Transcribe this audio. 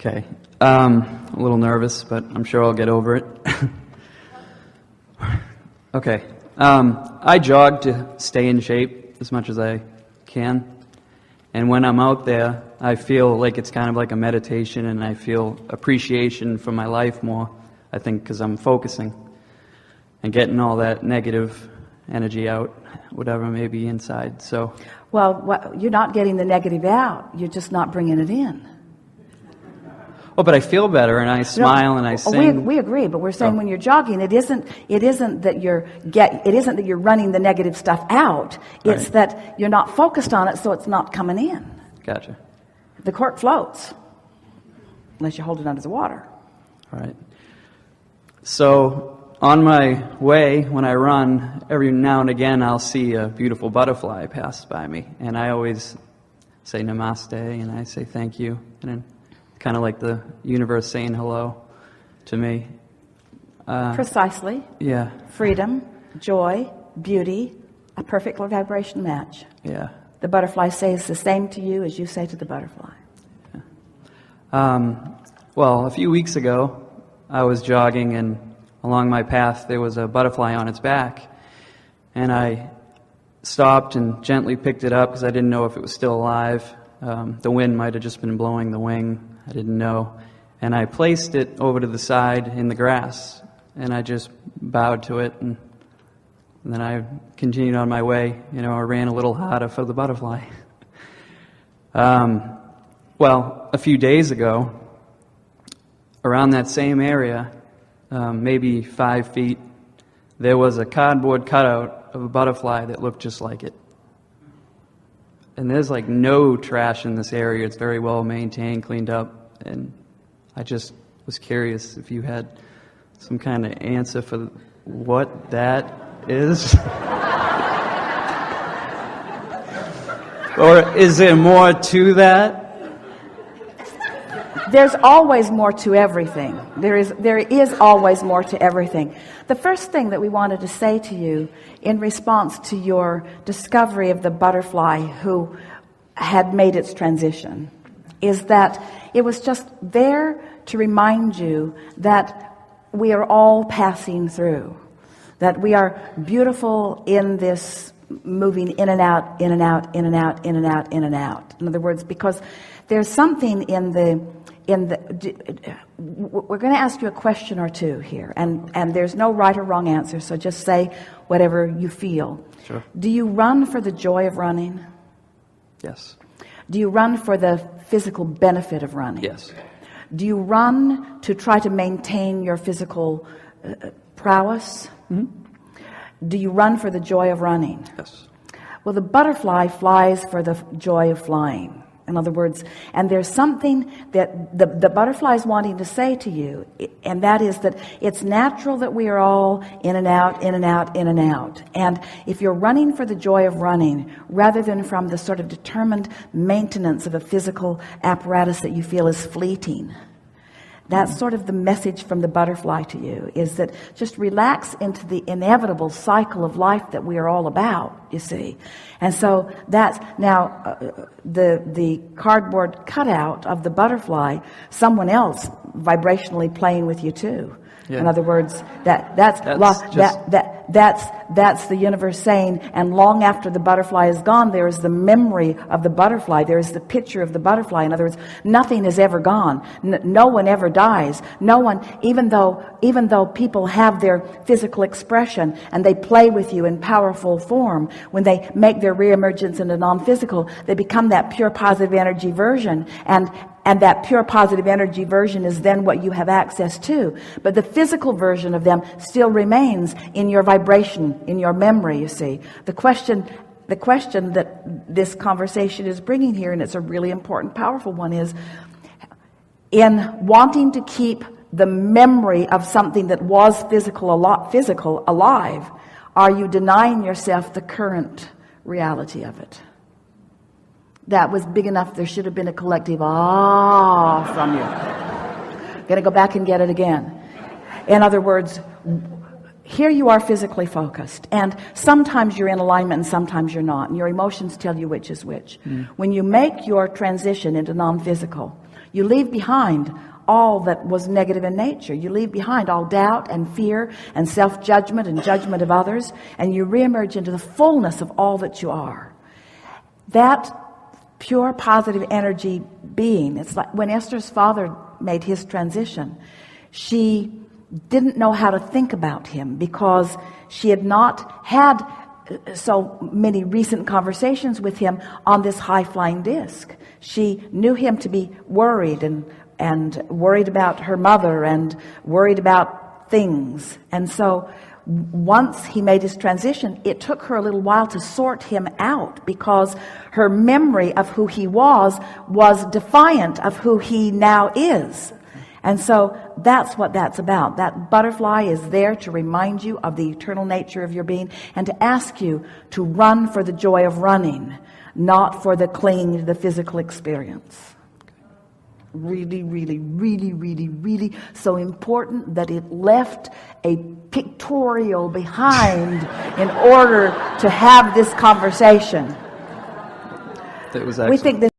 Okay. A little nervous, but I'm sure I'll get over it. Okay. I jog to stay in shape as much as I can. And when I'm out there, I feel like it's kind of like a meditation, and I feel appreciation for my life more, I think, because I'm focusing and getting all that negative energy out, whatever may be inside. So, well, you're not getting the negative out. You're just not bringing it in. Oh, but I feel better, and I smile, and I sing. We agree, but we're saying when you're jogging, it isn't that you're running the negative stuff out. It's Right. that you're not focused on it, so it's not coming in. Gotcha. The cork floats, unless you hold it under the water. All right. So on my way, when I run, every now and again I'll see a beautiful butterfly pass by me, and I always say namaste, and I say thank you, and then kind of like the universe saying hello to me. Precisely. Yeah. Freedom, joy, beauty, a perfect vibration match. Yeah. The butterfly says the same to you as you say to the butterfly. Well, a few weeks ago, I was jogging, and along my path there was a butterfly on its back, and I stopped and gently picked it up because I didn't know if it was still alive. The wind might have just been blowing the wing. I didn't know. And I placed it over to the side in the grass, and I just bowed to it, and then I continued on my way. I ran a little harder for the butterfly. Well, a few days ago, around that same area, maybe 5 feet, there was a cardboard cutout of a butterfly that looked just like it. And there's like no trash in this area. It's very well maintained, cleaned up. And I just was curious if you had some kind of answer for what that is. Or is there more to that? There's always more to everything. There is always more to everything. The first thing that we wanted to say to you in response to your discovery of the butterfly who had made its transition is that it was just there to remind you that we are all passing through, that we are beautiful in this moving in and out, in and out, in and out, in and out, in and out. In other words, because there's something we're going to ask you a question or two here, and there's no right or wrong answer, so just say whatever you feel. Sure. Do you run for the joy of running? Yes. Do you run for the physical benefit of running? Yes. Do you run to try to maintain your physical prowess? Mm-hmm. Do you run for the joy of running? Yes. Well, the butterfly flies for the joy of flying. In other words, and there's something that the butterfly is wanting to say to you, and that is that it's natural that we are all in and out, in and out, in and out. And if you're running for the joy of running, rather than from the sort of determined maintenance of a physical apparatus that you feel is fleeting, that's sort of the message from the butterfly to you, is that just relax into the inevitable cycle of life that we are all about, you see. And so that's now the cardboard cutout of the butterfly, someone else vibrationally playing with you too. Yeah. In other words, that's the universe saying, and long after the butterfly is gone, there is the memory of the butterfly. There is the picture of the butterfly. In other words, nothing is ever gone. No one ever dies. No one, even though people have their physical expression and they play with you in powerful form, when they make their reemergence into non-physical, they become that pure positive energy version, and that pure positive energy version is then what you have access to. But the physical version of them still remains in your vibration, in your memory, you see. The question that this conversation is bringing here, and it's a really important, powerful one, is in wanting to keep the memory of something that was physical alive, are you denying yourself the current reality of it? That was big enough. There should have been a collective from you. Gonna go back and get it again. In other words, here you are physically focused, and sometimes you're in alignment and sometimes you're not, and your emotions tell you which is which. When you make your transition into non-physical, You leave behind all that was negative in nature. You leave behind all doubt and fear and self-judgment and judgment of others, and you reemerge into the fullness of all that you are. That pure positive energy being, it's like when Esther's father made his transition, she didn't know how to think about him because she had not had so many recent conversations with him on this high-flying disc. She knew him to be worried and worried about her mother and worried about things. And so once he made his transition, it took her a little while to sort him out because her memory of who he was defiant of who he now is. And so that's what that's about. That butterfly is there to remind you of the eternal nature of your being and to ask you to run for the joy of running, not for the clinging to the physical experience. Really, really, really, really, really so important that it left a pictorial behind in order to have this conversation. That was We excellent. think this